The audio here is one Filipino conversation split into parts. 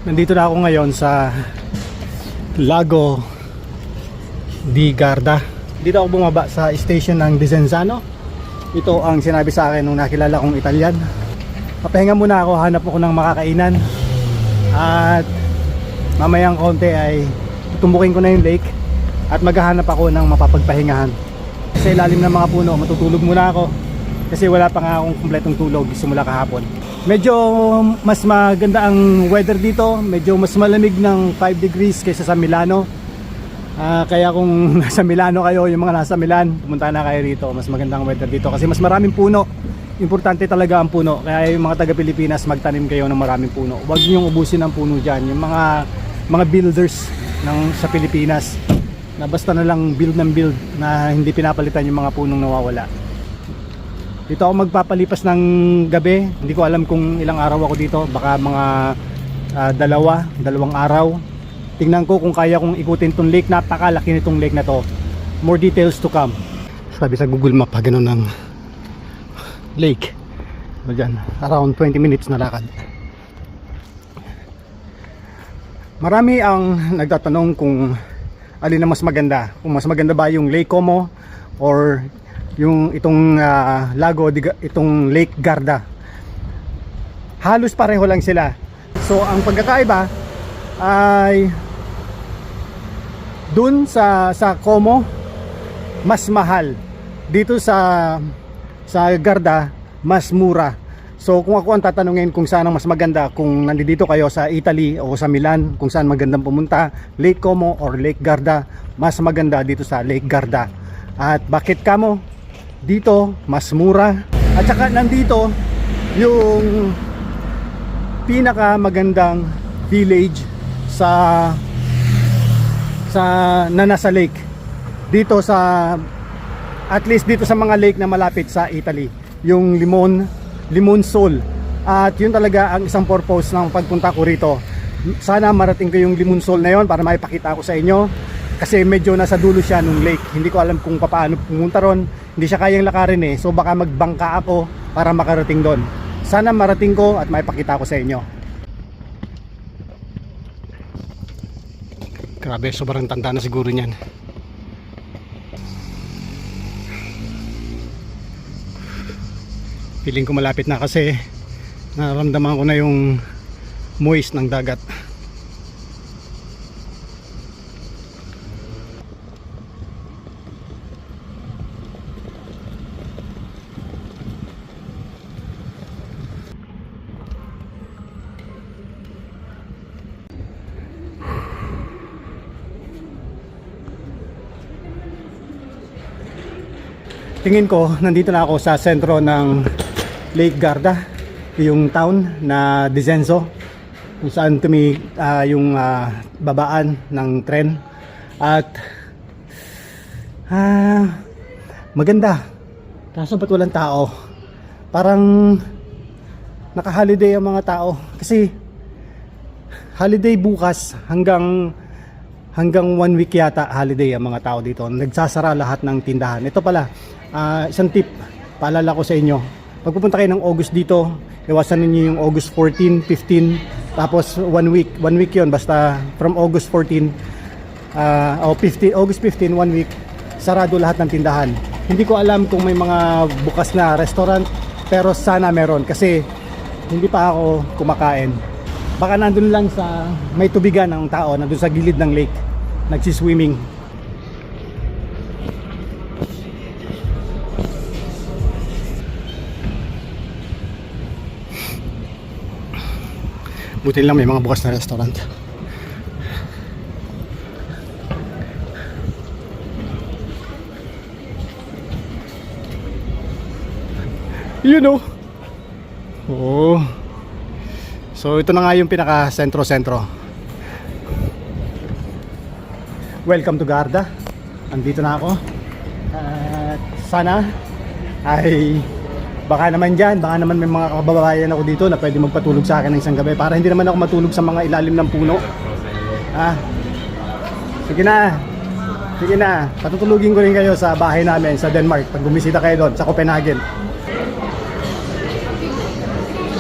Nandito na ako ngayon sa Lago di Garda. Dito ako bumaba sa station ng Desenzano. Ito ang sinabi sa akin nung nakilala kong Italian. Papahinga muna ako, hanap ako ng makakainan. At mamayang konti ay tutumbukin ko na yung lake at maghahanap ako ng mapapagpahingahan. Sa ilalim ng mga puno, matutulog muna ako kasi wala pa nga akong kumpletong tulog simula kahapon. Medyo mas maganda ang weather dito, medyo mas malamig ng 5 degrees kaysa sa Milano. Kaya kung nasa Milano kayo, yung mga nasa Milan, pumunta na kayo rito. Mas maganda ang weather dito kasi mas maraming puno. Importante talaga ang puno. Kaya yung mga taga Pilipinas, magtanim kayo ng maraming puno. Huwag niyong ubusin ang puno dyan. Yung mga builders sa Pilipinas na basta na lang build ng build na hindi pinapalitan yung mga punong nawawala. Dito ako magpapalipas ng gabi. Hindi ko alam kung ilang araw ako dito. Baka mga dalawang araw. Tingnan ko kung kaya kong ikutin tong lake. Napakalaki nitong lake na to. More details to come. Sabi sa Google Map, ganun ng lake. Diyan, around 20 minutes na lakad. Marami ang nagtatanong kung alin ang mas maganda. Kung mas maganda ba yung Lake Como or yung itong itong Lake Garda. Halos pareho lang sila. So ang pagkakaiba ay dun sa Como mas mahal. Dito sa Garda mas mura. So kung ako ang tatanungin kung saan ang mas maganda, kung nandito kayo sa Italy o sa Milan, kung saan magandang pumunta, Lake Como or Lake Garda, mas maganda dito sa Lake Garda. At bakit kamo? Dito mas mura at saka nandito yung pinaka magandang village na nasa lake dito at least dito sa mga lake na malapit sa Italy, yung Limonsul. At yun talaga ang isang purpose ng pagpunta ko rito. Sana marating ko yung Limonsul na yon para maipakita ko sa inyo kasi medyo nasa dulo siya nung lake. Hindi ko alam kung paano pumunta ron. Hindi siya kayang lakarin so baka magbangka ako para makarating doon. Sana marating ko at maipakita ko sa inyo. Grabe, sobrang tanda na siguro niyan. Feeling ko malapit na kasi nararamdaman ko na yung moist ng dagat. Tingin ko nandito na ako sa sentro ng Lake Garda, yung town na Desenzano, kung saan yung babaan ng tren. At maganda, kaso ba't walang tao? Parang naka-holiday ang mga tao kasi holiday bukas hanggang 1 week yata holiday ang mga tao dito. Nagsasara lahat ng tindahan. Ito pala, isang tip, paalala ko sa inyo. Pag pupunta kayo ng August dito, iwasan ninyo yung August 14, 15, tapos 1 week. 1 week yun, basta from August 14 August 15, 1 week, sarado lahat ng tindahan. Hindi ko alam kung may mga bukas na restaurant, pero sana meron kasi hindi pa ako kumakain. Baka nandun lang sa may tubigan ng tao, nandun sa gilid ng lake, nagsiswimming. Buti lang may mga bukas na restaurant. You know. Oh. So ito na nga yung pinaka sentro-sentro. Welcome to Garda. Andito na ako. At sana ay baka naman may mga kababayan ako dito na pwede magpatulog sa akin ng isang gabi para hindi naman ako matulog sa mga ilalim ng puno. Sige na, patutulugin ko rin kayo sa bahay namin sa Denmark pag bumisita kayo doon sa Copenhagen.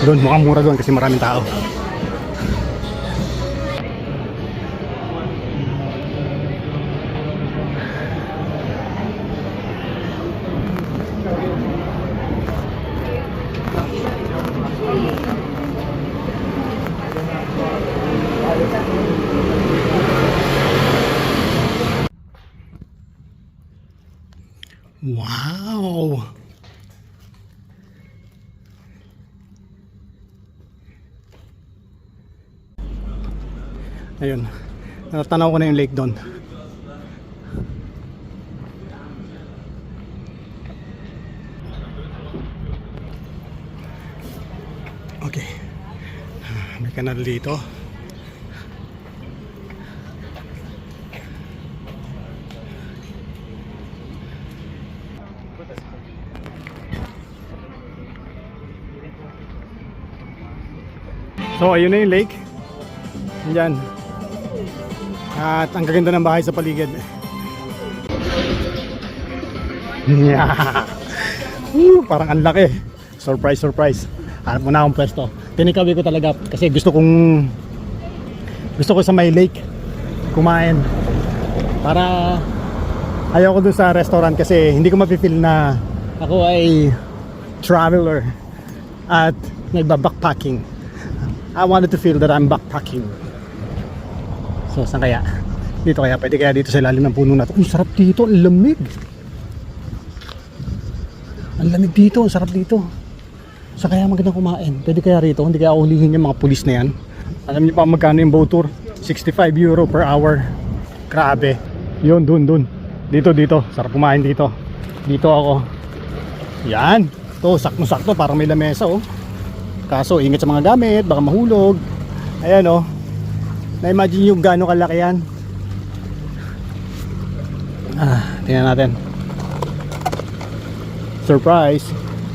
Doon mukhang mura doon kasi maraming tao. Ayun, natanaw ko na yung lake doon. Okay, may kanal dito. So ayun na yung lake. Diyan. At ang gaganda ng bahay sa paligid. Yeah. Parang ang laki. Surprise, surprise. Hanap mo na akong pwesto. Tinikawi ko talaga kasi gusto ko sa may lake kumain. Para ayaw ko dun sa restaurant kasi hindi ko mapifeel na ako ay traveler at nagba-backpacking. I wanted to feel that I'm backpacking. So saan kaya? Dito kaya? Pwede kaya dito sa ilalim ng puno na ito? Ang sarap dito, ang lamig. Ang lamig dito, ang sarap dito. Sa kaya magandang kumain? Pwede kaya rito? Hindi kaya ulihin yung mga pulis na yan? Alam niyo pa magkano yung boat tour? 65 euro per hour. Grabe. Yun, dun. Dito. Sarap kumain dito. Dito ako. Yan. Ito, sakto-sakto. Parang may lamesa oh. Kaso ingat sa mga gamit, baka mahulog. Ayan oh. Na-imagine yung gaano kalaki yan. Tingnan natin. Surprise.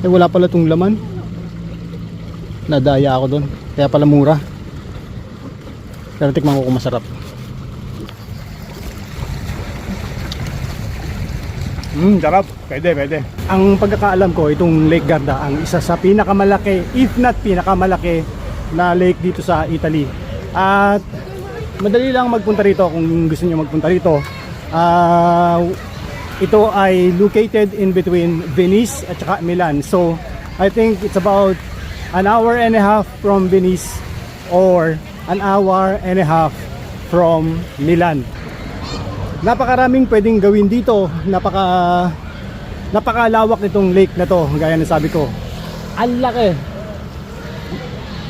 Wala pala tong laman. Nadaya ako doon. Kaya pala mura. Pero tikman ko kung masarap. Sarap. Pwede. Ang pagkakaalam ko, itong Lake Garda ang isa sa pinakamalaki, if not pinakamalaki na lake dito sa Italy. At madali lang magpunta rito kung gusto niyo magpunta rito. Ito ay located in between Venice at saka Milan. So, I think it's about an hour and a half from Venice or an hour and a half from Milan. Napakaraming pwedeng gawin dito. Napakalawak nitong lake na to, gaya ng sabi ko. Ang laki.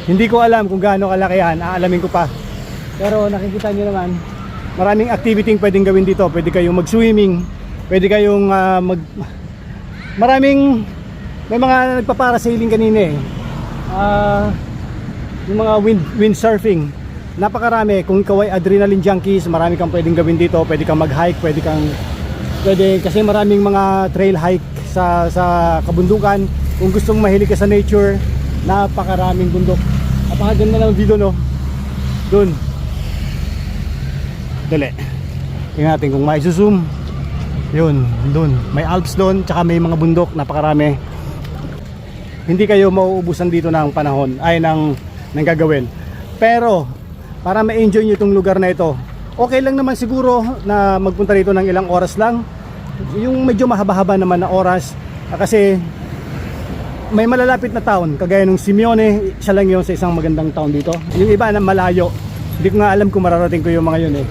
Hindi ko alam kung gaano kalaki yan, aalamin ko pa. Pero nakikita niyo naman, maraming activity pwedeng gawin dito. Pwede kayong mag-swimming, pwede kayong may mga nagpa-parasailing kanina eh. Yung mga windsurfing. Napakarami. Kung ikaw ay adrenaline junkies, marami kang pwedeng gawin dito. Pwede kang mag-hike, pwede kasi maraming mga trail hike sa kabundukan. Kung gusto mong mahilig ka sa nature, napakaraming bundok. Napakaganda ng video no. Doon. Dali. Tingnan natin kung mai-zoom. Yun, doon. May Alps doon, tsaka may mga bundok, napakarami. Hindi kayo mauubusan dito ng panahon, ng gagawin. Pero para ma-enjoy nyo itong lugar na ito, okay lang naman siguro na magpunta rito ng ilang oras lang. Yung medyo mahaba-haba naman na oras, kasi may malalapit na town kagaya ng Simeone, isa lang yun sa isang magandang town dito. Yung iba na malayo, hindi ko nga alam kung mararating ko yung mga yun eh.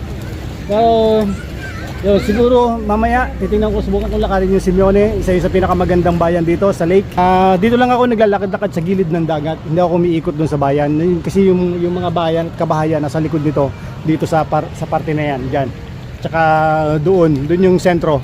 Pero yun, siguro mamaya titingnan ko, subukan kong lakarin yung Simeone, isa sa pinakamagandang bayan dito sa lake. Dito lang ako naglalakad-lakad sa gilid ng dagat, hindi ako umiikot doon sa bayan kasi yung mga bayan, kabahayan nasa likod nito, dito sa parte na yan, dyan. Tsaka doon yung sentro.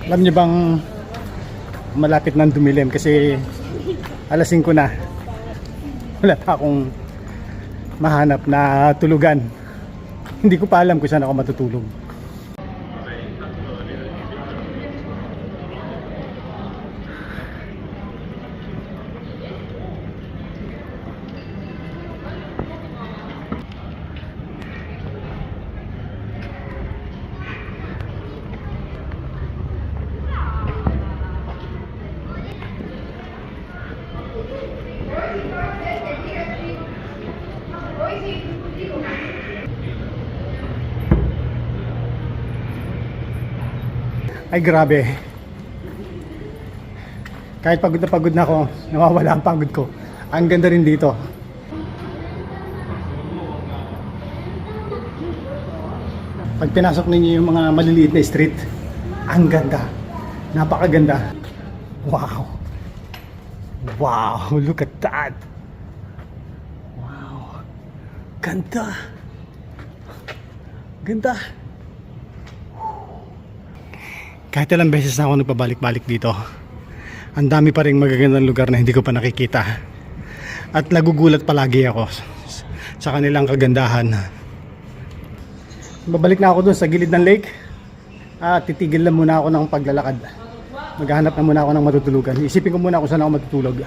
Alam niyo bang malapit nang dumilim kasi alas 5 na. Wala pa akong mahanap na tulugan. Hindi ko pa alam kung saan ako matutulog. Ay grabe. Kahit pagod na ako, nawawala ang pagod ko. Ang ganda rin dito. Pag pinasok ninyo yung mga maliliit na street, ang ganda. Napakaganda. Wow. Wow, look at that. Wow. Ganda. Ganda. Kahit ilang beses na ako nagpabalik-balik dito, ang dami pa rin magagandang lugar na hindi ko pa nakikita. At nagugulat palagi ako sa kanilang kagandahan. Babalik na ako dun sa gilid ng lake. Titigil lang muna ako ng paglalakad. Maghahanap na muna ako ng matutulugan. Isipin ko muna kung saan ako matutulog.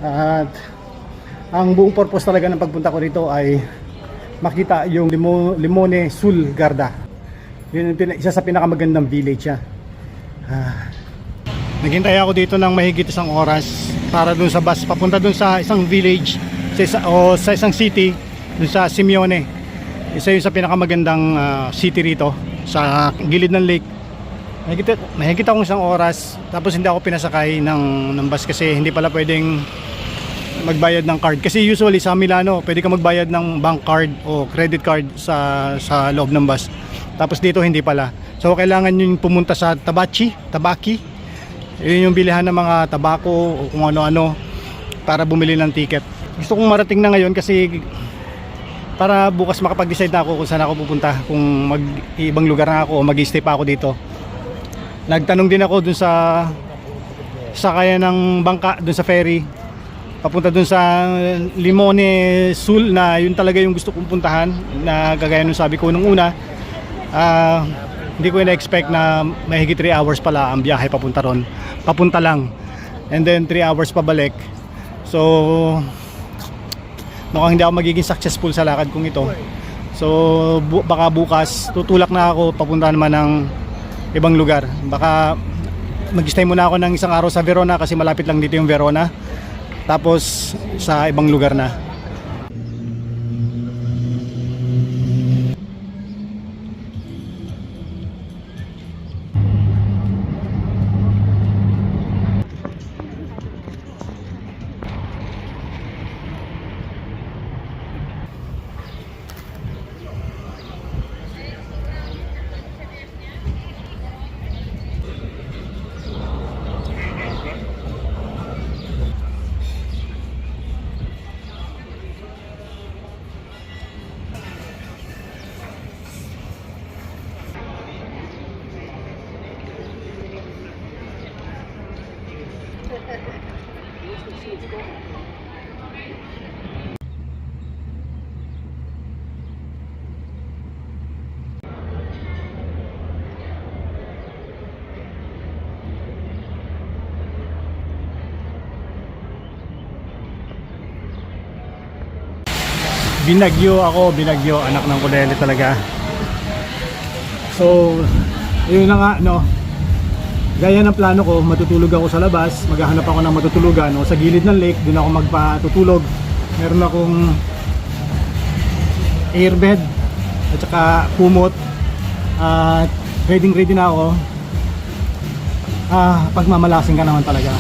At ang buong purpose talaga ng pagpunta ko rito ay makita yung Limone Sul Garda. Yun yung isa sa pinakamagandang village siya. Naghintay ako dito ng mahigit isang oras para dun sa bus papunta dun sa isang village sa isang city dun sa Simeone. Isa yun sa pinakamagandang city rito sa gilid ng lake. Mahigit akong isang oras, tapos hindi ako pinasakay ng bus kasi hindi pala pwedeng magbayad ng card. Kasi usually sa Milano pwede ka magbayad ng bank card o credit card sa loob ng bus. Tapos dito hindi pala. So kailangan yung pumunta sa Tabaki. Yun yung bilihan ng mga tabako o kung ano-ano para bumili ng ticket. Gusto kong marating na ngayon kasi para bukas makapag-decide na ako kung saan ako pupunta, kung ibang lugar na ako o mag-stay pa ako dito. Nagtanong din ako dun sa kaya ng bangka dun sa ferry papunta dun sa Limone Sul, na yun talaga yung gusto kong puntahan, na kagaya nung sabi ko nung una. Hindi ko na-expect na mahigit 3 hours pala ang biyahe papunta ron. Papunta lang. And then 3 hours pabalik. So mukhang hindi ako magiging successful sa lakad kong ito. So baka bukas tutulak na ako papunta naman ng ibang lugar. Baka mag-stay muna ako ng isang araw sa Verona kasi malapit lang dito yung Verona. Tapos sa ibang lugar na. Binagyo ako, binagyo, anak ng Kulele talaga. So, yun na nga, no. Gaya ng plano ko, matutulog ako sa labas, maghahanap ako ng matutulugan, no, sa gilid ng lake, doon ako magpatutulog. Meron akong airbed at saka kumot. At ready na ako. Pagmamalasing ka naman talaga.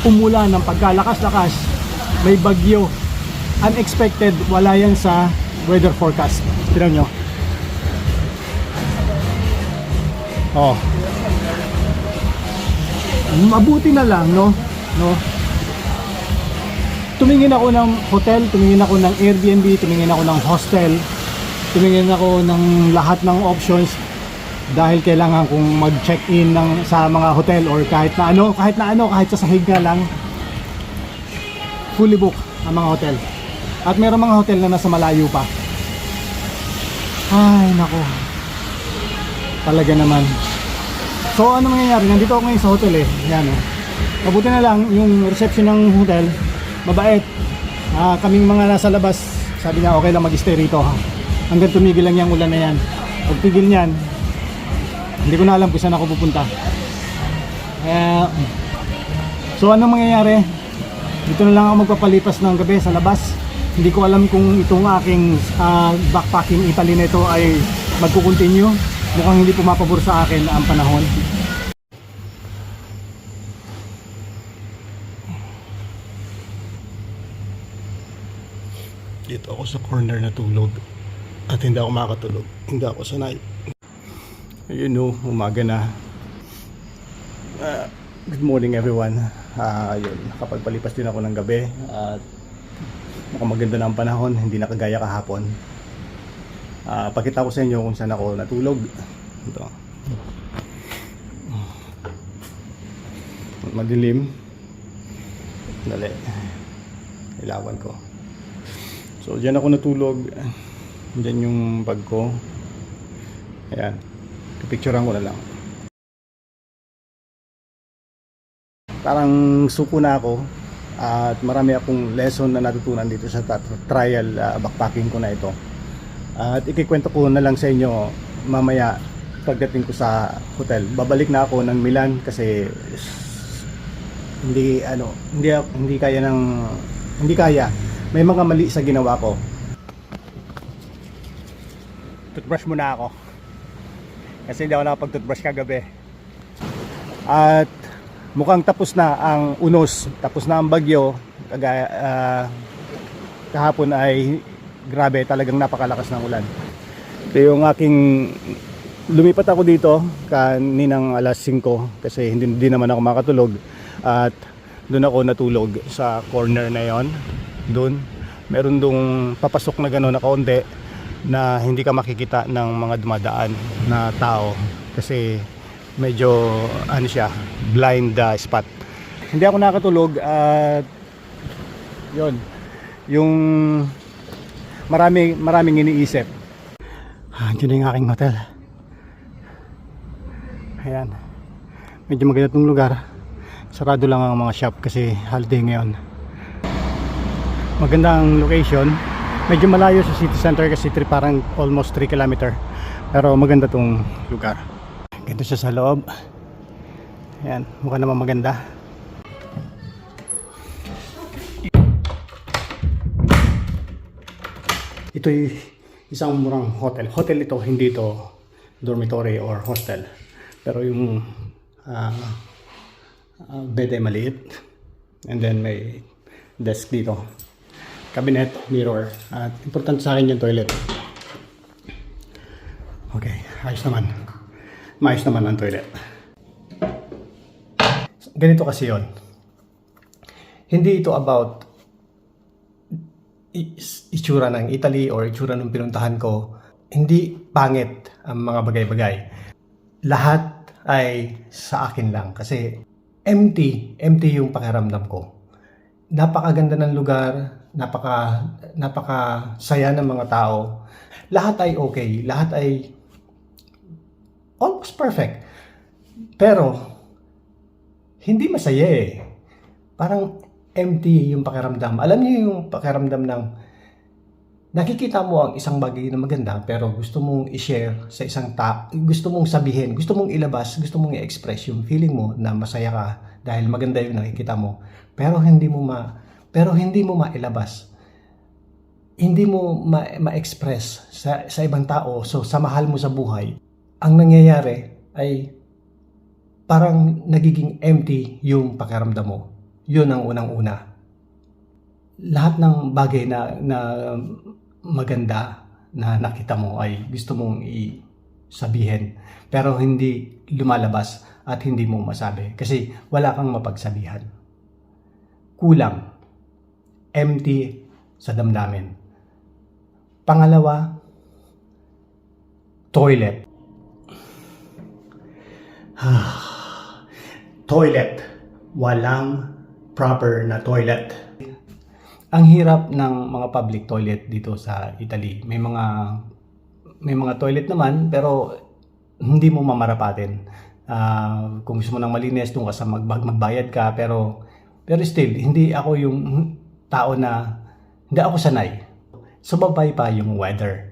Umulan ng pagkalakas-lakas, may bagyo. Unexpected, wala yan sa weather forecast. Tignan nyo. Mabuti na lang, no? Tumingin ako ng hotel, tumingin ako ng Airbnb, tumingin ako ng hostel, tumingin ako ng lahat ng options dahil kailangan kong mag-check-in sa mga hotel or kahit sa sahig nga lang, fully book ang mga hotel. At meron mga hotel na nasa malayo pa. Ay, nako. Talaga naman. So, ano mangyayari? Nandito ako ngayon sa hotel eh. Yan oh. Mabuti na lang, yung reception ng hotel, mabait. Kaming mga nasa labas, sabi niya, okay lang mag-stay rito. Hanggang tumigil lang yung ulan na yan. Pag tigil niyan, hindi ko na alam kung saan ako pupunta. So, ano mangyayari? Dito na lang ako magpapalipas ng gabi sa labas. Hindi ko alam kung itong aking backpacking Italy nito ay magkukontinue Mukhang hindi pumapabor sa akin ang panahon. Dito ako sa corner na tulog at hindi ako makatulog. Hindi ako sanay. Ayun o, umaga na. Good morning everyone. Ayun, nakapagpalipas din ako ng gabi at nakamaganda na ang panahon, hindi na kagaya kahapon. Pakita ko sa inyo kung saan ako natulog. Ito. Madilim. Dali. Ilawan ko. So, dyan ako natulog. Dyan yung bag ko. Ayan. Pipicturean ko na lang. Parang suko na ako. At marami akong lesson na natutunan dito sa trial backpacking ko na ito. At ikikwento ko na lang sa inyo mamaya pagdating ko sa hotel. Babalik na ako ng Milan kasi hindi kaya. May mga mali sa ginawa ko. Toothbrush muna ako. Kasi hindi ako nakapag-toothbrush kagabi. At mukhang tapos na ang unos, tapos na ang bagyo. Kahapon ay grabe, talagang napakalakas ng ulan. Ito yung aking lumipat ako dito kaninang alas 5 kasi hindi naman ako makatulog at doon ako natulog sa corner na yon. Doon meron dong papasok na gano'n na kaunti na hindi ka makikita ng mga dumadaan na tao kasi medyo siya, blind spot. Hindi ako nakatulog at yon, yung maraming iniisip. Diyan na yung aking hotel. Ayan, medyo maganda itong lugar. Sarado lang ang mga shop kasi holiday ngayon. Magandang location. Medyo malayo sa city center kasi parang almost 3 km. Pero maganda tong lugar. Ganito siya sa loob. Ayan, mukha naman maganda. Ito'y isang murang hotel. Hotel ito, hindi ito dormitory or hostel. Pero yung bed ay maliit. And then may desk dito. Cabinet, mirror. At importante sa akin yung toilet. Okay, ayos naman. Maayos naman ang toilet. Ganito kasi yon. Hindi ito about itsura ng Italy or itsura ng pinuntahan ko. Hindi pangit ang mga bagay-bagay. Lahat ay sa akin lang kasi empty yung pakiramdam ko. Napakaganda ng lugar, napaka saya ng mga tao. Lahat ay okay, lahat ay almost perfect. Pero hindi masaya eh. Parang empty yung pakiramdam. Alam niyo yung pakiramdam ng nakikita mo ang isang bagay na maganda pero gusto mong i-share sa isang tao, gusto mong sabihin, gusto mong ilabas, gusto mong i-express yung feeling mo na masaya ka dahil maganda yung nakikita mo pero hindi mo mailabas. Hindi mo ma-express sa ibang tao. So sa mahal mo sa buhay, ang nangyayari ay parang nagiging empty yung pakiramdam mo. Yun ang unang-una. Lahat ng bagay na maganda na nakita mo ay gusto mong sabihin pero hindi lumalabas at hindi mo masabi kasi wala kang mapagsabihan. Kulang. Empty sa damdamin. Pangalawa, toilet. Toilet. Walang proper na toilet. Ang hirap ng mga public toilet dito sa Italy. May mga toilet naman pero hindi mo mamarapatin. Kung gusto mo nang malinis, doon ka sa magbayad ka pero still hindi ako yung tao na hindi ako sanay. Sumabay pa yung weather.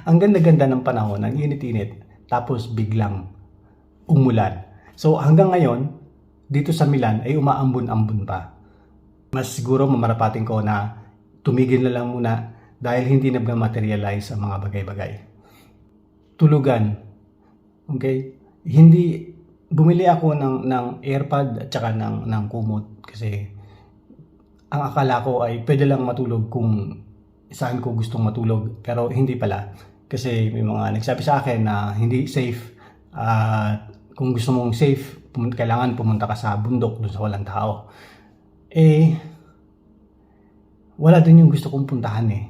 Ang ganda-ganda ng panahon, ang init-init, tapos biglang umulan. So hanggang ngayon, dito sa Milan ay umaambon-ambon pa. Mas siguro mamarapatin ko na tumigil na lang muna dahil hindi na materialize ang mga bagay-bagay. tulugan. Okay? Hindi bumili ako ng AirPod at saka ng kumot kasi ang akala ko ay pwede lang matulog kung saan ko gustong matulog, pero hindi pala. Kasi may mga nagsabi sa akin na hindi safe. Kung gusto mong safe, kailangan pumunta ka sa bundok doon sa walang tao. Wala din yung gusto kong puntahan eh.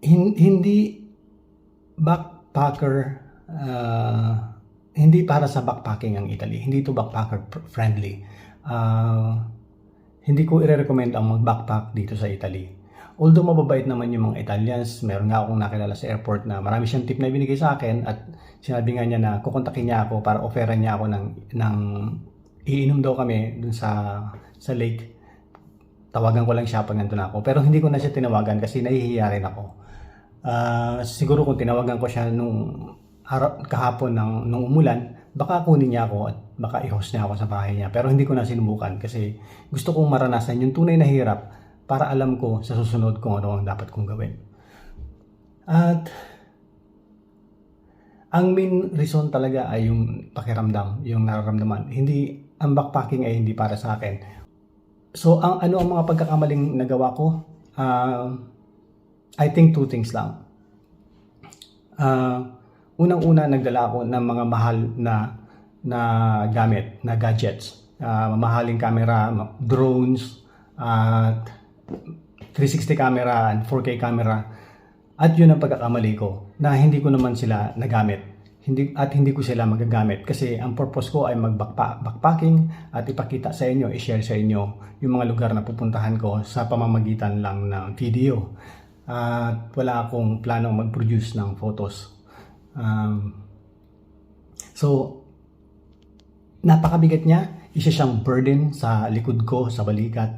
Hindi backpacker, hindi para sa backpacking ang Italy. Hindi ito backpacker friendly. Hindi ko i-recommend ang mag-backpack dito sa Italy. Although mababait naman yung mga Italians, meron nga akong nakilala sa airport na marami siyang tip na binigay sa akin at sinabi nga niya na kukontakin niya ako para offeran niya ako ng iinom daw kami dun sa lake. Tawagan ko lang siya pag nandun ako. Pero hindi ko na siya tinawagan kasi nahihiya rin ako. Siguro kung tinawagan ko siya kahapon nung umulan, baka kunin niya ako at baka i-host niya ako sa bahay niya. Pero hindi ko na sinubukan kasi gusto kong maranasan yung tunay na hirap para alam ko sa susunod kung ano ang dapat kong gawin. At ang main reason talaga ay yung pakiramdam, yung nararamdaman. Ang backpacking ay hindi para sa akin. So ang mga pagkakamaling nagawa ko, I think 2 things lang. Unang-una, nagdala ako ng mga mahal na gamit, na gadgets. Mamahaling camera, drones, 360 camera, and 4K camera. At yun ang pagkakamali ko, na hindi ko naman sila nagamit. Hindi ko sila magagamit kasi ang purpose ko ay backpacking at ipakita sa inyo, i-share sa inyo yung mga lugar na pupuntahan ko sa pamamagitan lang ng video. At wala akong plano mag-produce ng photos. So, napakabigat niya. Isa siyang burden sa likod ko, sa balikat.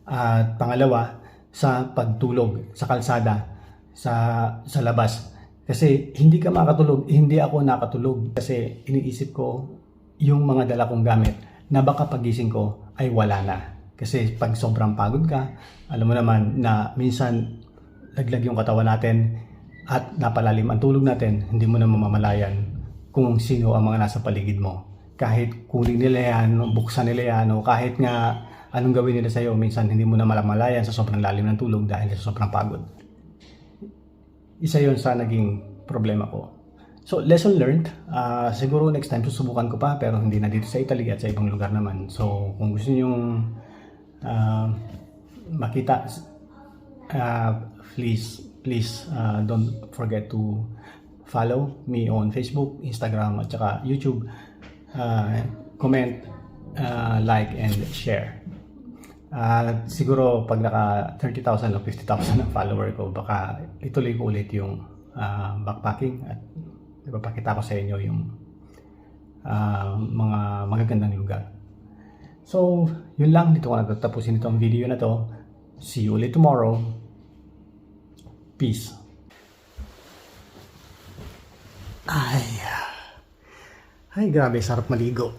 At pangalawa, sa pagtulog, sa kalsada, sa labas. Kasi hindi ako nakatulog kasi iniisip ko yung mga dala kong gamit na baka pagising ko ay wala na. Kasi pag sobrang pagod ka, alam mo naman na minsan laglag yung katawan natin at napalalim ang tulog natin, hindi mo na mamamalayan kung sino ang mga nasa paligid mo. Kahit kunin nila yan, buksan nila yan, o kahit nga anong gawin nila sa'yo, minsan hindi mo na mamalayan sa sobrang lalim ng tulog dahil sa sobrang pagod. Isa yon sa naging problema ko. So, lesson learned. Siguro next time susubukan ko pa, pero hindi na dito sa Italy at sa ibang lugar naman. So, kung gusto nyo makita, please don't forget to follow me on Facebook, Instagram at saka YouTube. Comment, like and share. Siguro pag naka 30,000 o 50,000 ang follower ko, baka ituloy ko ulit yung backpacking at ipapakita ko sa inyo yung mga magagandang lugar. So, yun lang. Dito ko natatapusin itong video na to. See you ulit tomorrow. Peace. Ay, grabe, sarap maligo.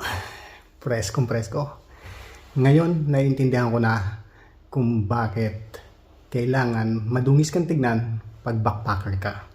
Preskong presko. Ngayon, naiintindihan ko na kung bakit kailangan madungis kang tignan pag backpacker ka.